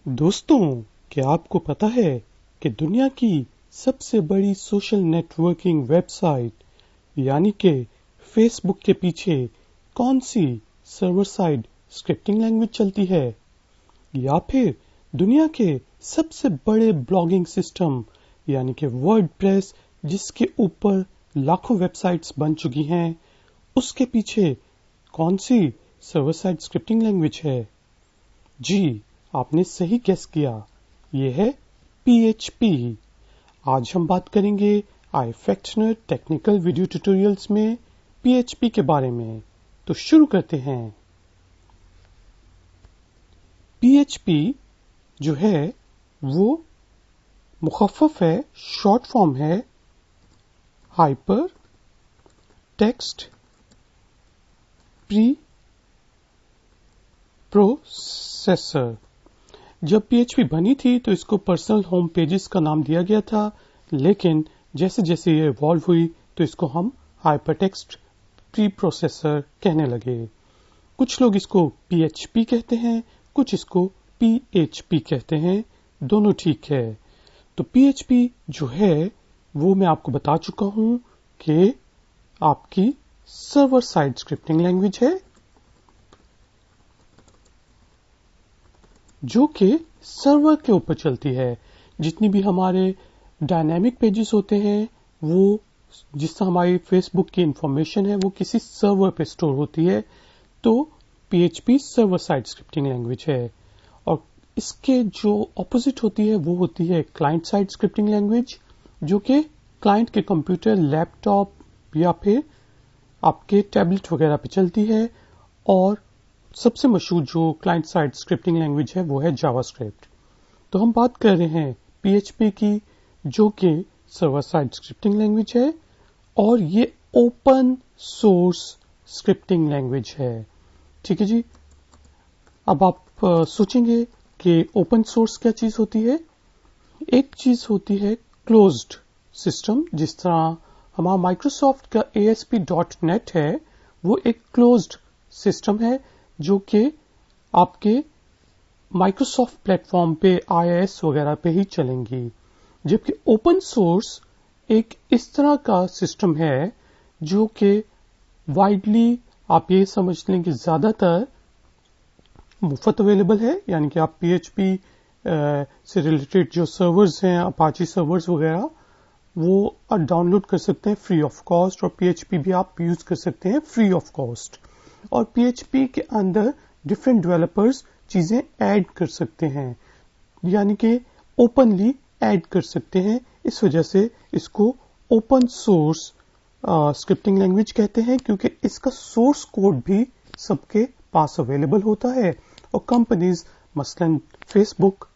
दोस्तों, क्या आपको पता है कि दुनिया की सबसे बड़ी सोशल नेटवर्किंग वेबसाइट यानी कि फेसबुक के पीछे कौन सी सर्वर साइड स्क्रिप्टिंग लैंग्वेज चलती है? या फिर दुनिया के सबसे बड़े ब्लॉगिंग सिस्टम यानी कि वर्डप्रेस, जिसके ऊपर लाखों वेबसाइट्स बन चुकी हैं, उसके पीछे कौन सी सर्वर साइड स्क्रिप्टिंग लैंग्वेज है? जी, आपने सही गेस किया, ये है PHP। आज हम बात करेंगे iFactioner टेक्निकल वीडियो ट्यूटोरियल्स में PHP के बारे में। तो शुरू करते हैं। PHP जो है वो मुखफ़्फ़फ़ है, शॉर्ट फॉर्म है हाइपर टेक्स्ट प्री प्रोसेसर। जब PHP बनी थी तो इसको पर्सनल होम पेजेस का नाम दिया गया था, लेकिन जैसे जैसे ये इवॉल्व हुई तो इसको हम हाइपरटेक्स्ट प्री प्रोसेसर कहने लगे। कुछ लोग इसको PHP कहते हैं, कुछ इसको PHP कहते हैं, दोनों ठीक है। तो PHP जो है वो मैं आपको बता चुका हूं कि आपकी सर्वर साइड स्क्रिप्टिंग लैंग्वेज है, जो कि सर्वर के ऊपर चलती है। जितनी भी हमारे डायनेमिक पेजेस होते हैं, वो जिससे हमारी फेसबुक की इंफॉर्मेशन है वो किसी सर्वर पे स्टोर होती है, तो PHP server side scripting language है। और इसके जो ऑपोजिट होती है वो होती है क्लाइंट साइड स्क्रिप्टिंग लैंग्वेज, जो कि क्लाइंट के कंप्यूटर, लैपटॉप या फिर आपके टैबलेट वगैरह पे चलती है। और सबसे मशहूर जो क्लाइंट साइड स्क्रिप्टिंग लैंग्वेज है वो है जावास्क्रिप्ट। तो हम बात कर रहे हैं PHP की, जो कि सर्वर साइड स्क्रिप्टिंग लैंग्वेज है और ये ओपन सोर्स स्क्रिप्टिंग लैंग्वेज है। ठीक है जी। अब आप सोचेंगे कि ओपन सोर्स क्या चीज होती है? एक चीज होती है क्लोज्ड सिस्टम। जिस तरह हमारा माइक्रोसॉफ्ट का ASP.NET है, वो एक क्लोज्ड सिस्टम है जो कि आपके माइक्रोसॉफ्ट प्लेटफॉर्म पे, IIS वगैरह पे ही चलेंगी। जबकि ओपन सोर्स एक इस तरह का सिस्टम है जो कि वाइडली आप ये समझ लें कि ज्यादातर मुफ्त अवेलेबल है। यानी कि आप PHP से रिलेटेड जो सर्वर्स हैं, अपाची सर्वर्स वगैरह, वो आप डाउनलोड कर सकते हैं फ्री ऑफ कॉस्ट, और PHP भी आप यूज कर सकते हैं फ्री ऑफ कॉस्ट। और PHP के अंदर डिफरेंट डेवलपर्स चीजें ऐड कर सकते हैं, यानी कि ओपनली ऐड कर सकते हैं। इस वजह से इसको ओपन सोर्स स्क्रिप्टिंग लैंग्वेज कहते हैं, क्योंकि इसका सोर्स कोड भी सबके पास अवेलेबल होता है और कंपनीज मसलन फेसबुक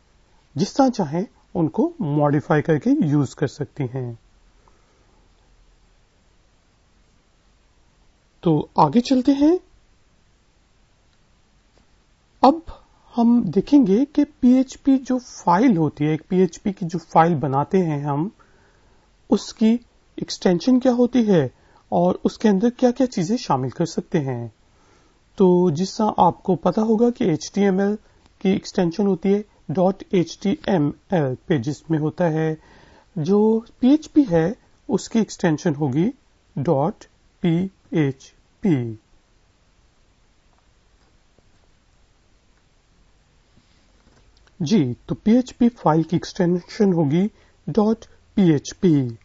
जिस तरह चाहें उनको मॉडिफाई करके यूज कर सकती हैं। तो आगे चलते हैं। अब हम देखेंगे कि PHP जो फाइल होती है, एक PHP की जो फाइल बनाते हैं हम, उसकी एक्सटेंशन क्या होती है और उसके अंदर क्या क्या चीजें शामिल कर सकते हैं। तो जिस तरह आपको पता होगा कि HTML की एक्सटेंशन होती है .html पेजेस में होता है, जो PHP है उसकी एक्सटेंशन होगी .php। जी, तो PHP फाइल की एक्सटेंशन होगी .php।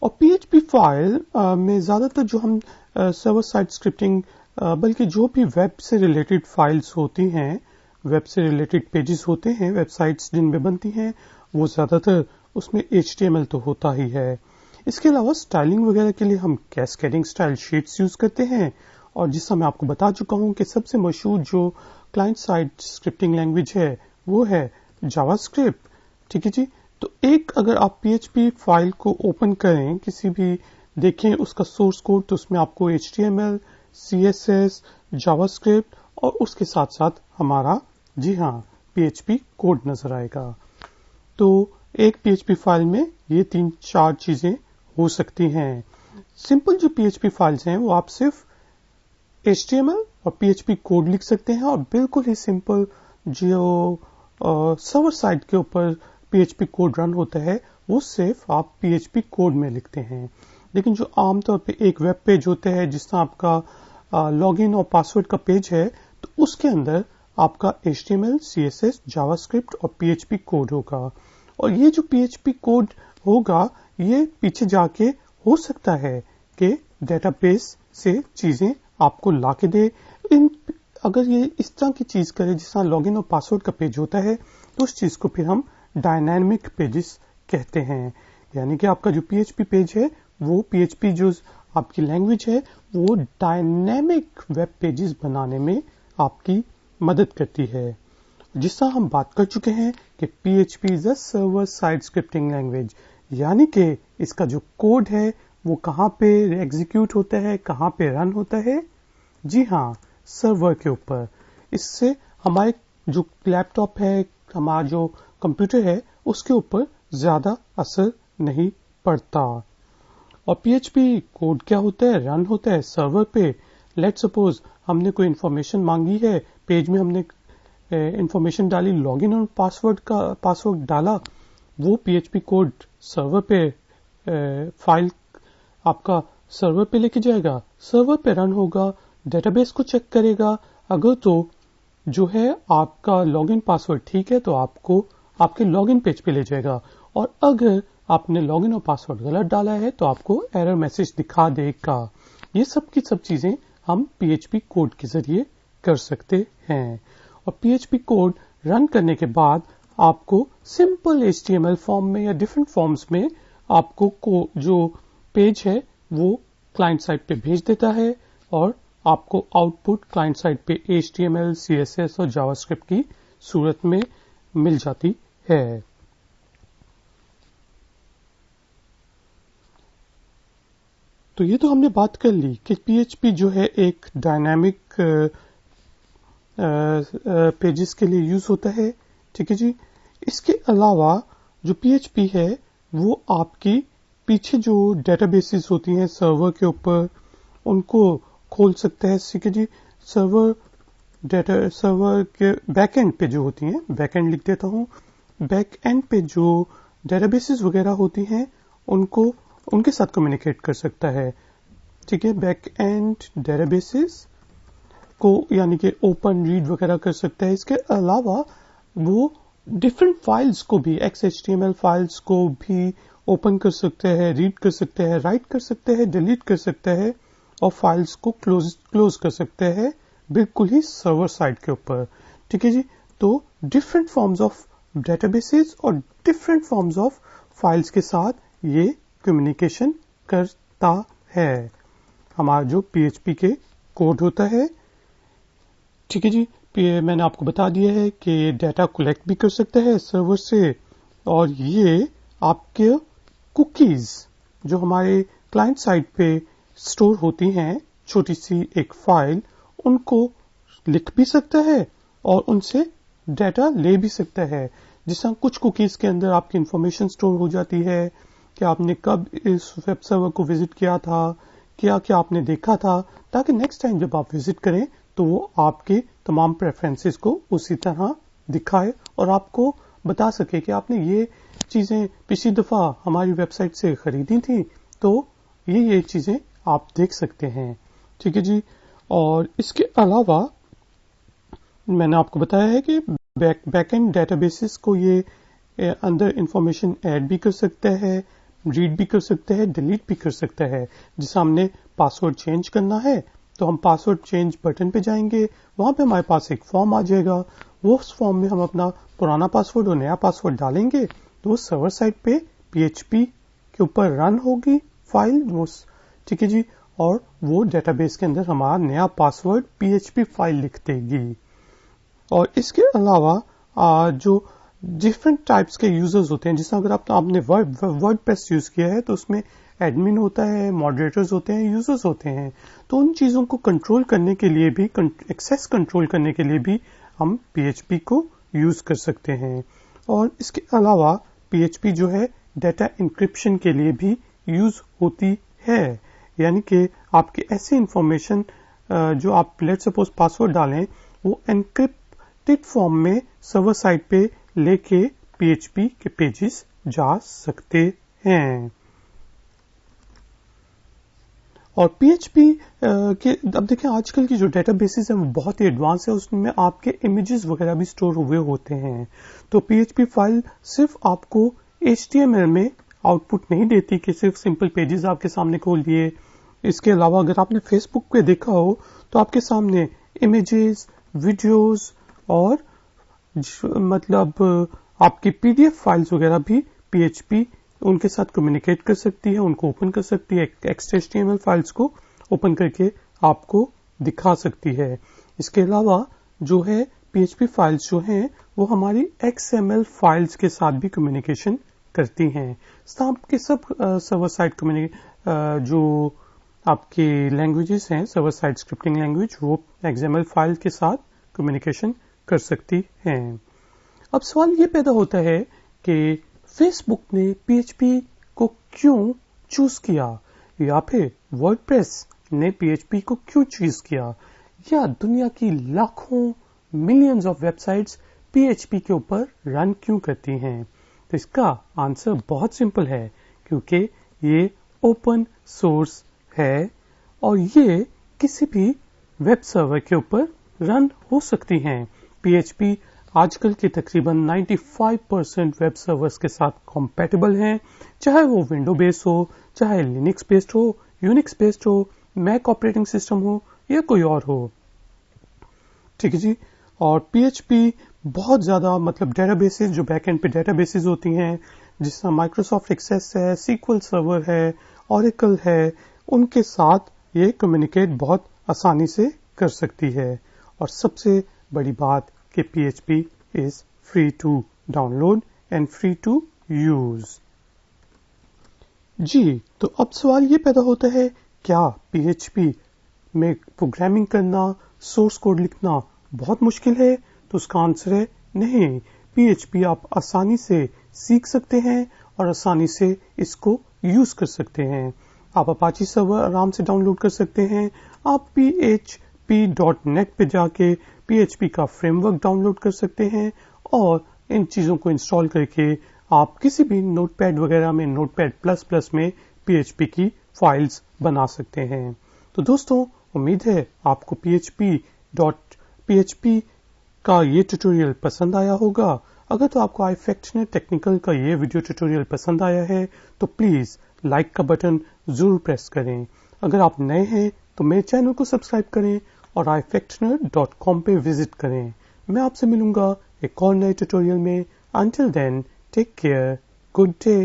और PHP फाइल में ज्यादातर जो हम सर्वर साइड स्क्रिप्टिंग, बल्कि जो भी वेब से रिलेटेड फाइल्स होती हैं, वेब से रिलेटेड पेजेस होते हैं, वेबसाइट्स जिनमें बनती हैं, वो ज्यादातर उसमें HTML तो होता ही है। इसके अलावा स्टाइलिंग वगैरह के लिए हम कैस्केडिंग स्टाइल शीट्स यूज करते हैं। और जिससे मैं आपको बता चुका हूं कि सबसे मशहूर जो क्लाइंट साइड स्क्रिप्टिंग लैंग्वेज है वो है जावास्क्रिप्ट। ठीक है जी। तो एक अगर आप PHP फाइल को ओपन करें, किसी भी देखें उसका सोर्स कोड, तो उसमें आपको HTML, CSS, जावास्क्रिप्ट और उसके साथ साथ हमारा, जी हाँ, PHP कोड नजर आएगा। तो एक PHP फाइल में ये 3-4 चीजें हो सकती हैं। सिंपल जो PHP फाइल्स हैं वो आप सिर्फ HTML और PHP कोड लिख सकते हैं, और बिल्कुल ही सिंपल जो सर्वर साइड के ऊपर PHP कोड रन होता है वो सिर्फ आप PHP कोड में लिखते हैं। लेकिन जो आमतौर पे एक वेब पेज होता है जिसमें आपका लॉगिन और पासवर्ड का पेज है, तो उसके अंदर आपका HTML, CSS, जावास्क्रिप्ट और PHP कोड होगा। और ये जो PHP कोड होगा ये पीछे जाके हो सकता है कि डेटाबेस से चीजें आपको लाके दे। अगर ये इस तरह की चीज करे जिस तरह लॉगिन और पासवर्ड का पेज होता है, तो उस चीज को फिर हम डायनामिक पेजेस कहते हैं। यानी कि आपका जो PHP पेज है वो PHP जो आपकी लैंग्वेज है वो डायनेमिक वेब पेजेस बनाने में आपकी मदद करती है। जिस तरह हम बात कर चुके हैं कि PHP is a server side scripting language, यानी कि इसका जो कोड है वो कहाँ पे एग्जीक्यूट होता है, कहाँ पे रन होता है? जी हाँ, सर्वर के ऊपर। इससे हमारे जो लैपटॉप है, हमारा जो कंप्यूटर है, उसके ऊपर ज्यादा असर नहीं पड़ता। और PHP कोड क्या होता है? रन होता है सर्वर पे। लेट सपोज हमने कोई इंफॉर्मेशन मांगी है, पेज में हमने इंफॉर्मेशन डाली, लॉगिन और पासवर्ड डाला, वो PHP कोड सर्वर पे फाइल आपका सर्वर पे लेके जाएगा, सर्वर पे रन होगा, डेटाबेस को चेक करेगा। अगर तो जो है आपका लॉगिन पासवर्ड ठीक है तो आपको आपके लॉगिन पेज पे ले जाएगा, और अगर आपने लॉगिन और पासवर्ड गलत डाला है तो आपको एरर मैसेज दिखा देगा। ये सब की सब चीजें हम PHP कोड के जरिए कर सकते हैं। और PHP कोड रन करने के बाद आपको सिंपल HTML फॉर्म में या डिफरेंट फॉर्म्स में आपको जो पेज है वो क्लाइंट साइड पे भेज देता है, और आपको आउटपुट क्लाइंट साइड पे HTML, CSS और जावास्क्रिप्ट की सूरत में मिल जाती है। तो ये तो हमने बात कर ली कि PHP जो है एक डायनामिक पेजेस के लिए यूज होता है, ठीक है जी। इसके अलावा जो PHP है वो आपकी पीछे जो डेटाबेसेस होती हैं सर्वर के ऊपर उनको खोल सकता है, ठीक है जी। सर्वर के बैक एंड पे जो होती हैं, बैक एंड लिख देता हूं, बैक एंड पे जो डेटाबेसेस वगैरह होती हैं उनके साथ कम्युनिकेट कर सकता है, ठीक है। बैक एंड डेटाबेसेस को यानी कि ओपन रीड वगैरह कर सकता है। इसके अलावा वो डिफरेंट फाइल्स को भी, XHTML फाइल्स को भी ओपन कर सकते हैं, रीड कर सकते हैं, राइट कर सकते हैं, डिलीट कर सकते हैं, और फाइल्स को क्लोज कर सकते हैं बिल्कुल ही सर्वर साइड के ऊपर, ठीक है जी। तो डिफरेंट फॉर्म्स ऑफ डेटाबेसेस और डिफरेंट फॉर्म्स ऑफ फाइल्स के साथ ये कम्युनिकेशन करता है हमारा जो PHP के कोड होता है, ठीक है जी। मैंने आपको बता दिया है कि डाटा कलेक्ट भी कर सकता है सर्वर से, और ये आपके कुकीज जो हमारे क्लाइंट साइड पे स्टोर होती हैं, छोटी सी एक फाइल, उनको लिख भी सकता है और उनसे डाटा ले भी सकता है। जिस तरह कुछ कुकीज के अंदर आपकी इंफॉर्मेशन स्टोर हो जाती है कि आपने कब इस वेब सर्वर को विजिट किया था, क्या क्या आपने देखा था, ताकि नेक्स्ट टाइम जब आप विजिट करें तो वो आपके तमाम प्रेफरेंसेस को उसी तरह दिखाए और आपको बता सके कि आपने ये चीजें पिछली दफा हमारी वेबसाइट से खरीदी थी, तो ये चीजें आप देख सकते हैं, ठीक है जी। और इसके अलावा मैंने आपको बताया है कि बैक एंड डेटाबेसेस को ये अंदर इंफॉर्मेशन ऐड भी कर सकता है, रीड भी कर सकता है, डिलीट भी कर सकता है। जिसे हमने पासवर्ड चेंज करना है तो हम पासवर्ड चेंज बटन पे जाएंगे, वहां पे हमारे पास एक फॉर्म आ जाएगा, वो उस फॉर्म में हम अपना पुराना पासवर्ड और नया पासवर्ड डालेंगे तो वो सर्वर साइड पे PHP के ऊपर रन होगी फाइल वो, ठीक है जी। और वो डेटाबेस के अंदर हमारा नया पासवर्ड PHP फाइल लिख देगी। और इसके अलावा जो डिफरेंट टाइप्स के यूजर्स होते हैं, जैसे अगर आपने वर्डप्रेस यूज किया है तो उसमें एडमिन होता है, मॉडरेटर्स होते हैं, यूजर्स होते हैं, तो उन चीजों को कंट्रोल करने के लिए भी, एक्सेस कंट्रोल करने के लिए भी हम PHP को यूज कर सकते हैं। और इसके अलावा PHP जो है डेटा इंक्रिप्शन के लिए भी यूज होती है, यानी कि आपकी ऐसी इंफॉर्मेशन जो आप लेट सपोज पासवर्ड डालें वो एनक्रिप्ट प्रोटेक्टेड फॉर्म में सर्वर साइड पे लेके PHP के पेजेस जा सकते हैं। और PHP के अब देखें आजकल की जो डेटाबेसेस हैं वो बहुत ही एडवांस है, उसमें आपके इमेजेस वगैरह भी स्टोर हुए होते हैं। तो PHP फाइल सिर्फ आपको HTML में आउटपुट नहीं देती कि सिर्फ सिंपल पेजेस आपके सामने खोल दिए। इसके अलावा अगर आपने फेसबुक पे देखा हो तो आपके सामने इमेजेस, वीडियोस और मतलब आपकी PDF फाइल्स वगैरह भी PHP उनके साथ कम्युनिकेट कर सकती है, उनको ओपन कर सकती है, HTML फाइल्स को ओपन करके आपको दिखा सकती है। इसके अलावा जो है PHP फाइल्स जो हैं वो हमारी XML फाइल्स के साथ भी कम्युनिकेशन करती हैं। आपके सब सर्वर साइड जो आपके लैंग्वेजेस हैं, सर्वर साइड स्क्रिप्टिंग लैंग्वेज, वो XML फाइल के साथ कम्युनिकेशन कर सकती हैं। अब सवाल ये पैदा होता है कि फेसबुक ने PHP को क्यों चूज किया, या फिर वर्डप्रेस ने PHP को क्यों चूज किया, या दुनिया की लाखों मिलियंस ऑफ वेबसाइट्स PHP के ऊपर रन क्यों करती हैं। तो इसका आंसर बहुत सिंपल है, क्योंकि ये ओपन सोर्स है और ये किसी भी वेब सर्वर के ऊपर रन हो सकती हैं। PHP आजकल के तकरीबन 95% वेब सर्वर्स के साथ कॉम्पैटिबल हैं, चाहे वो विंडो बेस्ड हो, चाहे लिनक्स बेस्ड हो, यूनिक्स बेस्ड हो, मैक ऑपरेटिंग सिस्टम हो या कोई और हो। ठीक है जी। और PHP बहुत ज्यादा मतलब डेटाबेसेस जो बैकएंड पे डेटाबेसेस होती हैं, जिसमें माइक्रोसॉफ्ट एक्सेस है, SQL सर्वर है, Oracle है, उनके साथ ये कम्युनिकेट बहुत आसानी से कर सकती है। और सबसे बड़ी बात कि PHP is free to download and free to use। जी, तो अब सवाल ये पैदा होता है, क्या PHP में प्रोग्रामिंग करना, सोर्स कोड लिखना बहुत मुश्किल है? तो उसका आंसर है नहीं। PHP आप आसानी से सीख सकते हैं और आसानी से इसको यूज कर सकते हैं। आप अपाची सर्वर आराम से डाउनलोड कर सकते हैं। आप php.net पे जाके PHP का फ्रेमवर्क डाउनलोड कर सकते हैं और इन चीजों को इंस्टॉल करके आप किसी भी नोटपैड वगैरह में, नोटपैड++ में PHP की फाइल्स बना सकते हैं। तो दोस्तों, उम्मीद है आपको PHP का ये ट्यूटोरियल पसंद आया होगा। अगर तो आपको iFactioner टेक्निकल का ये वीडियो ट्यूटोरियल पसंद आया है तो प्लीज लाइक का बटन जरूर प्रेस करें। अगर आप नए हैं तो मेरे चैनल को सब्सक्राइब करें और ifactioner.com पे विजिट करें। मैं आपसे मिलूंगा एक और नए ट्यूटोरियल में। Until then, take care. Good day.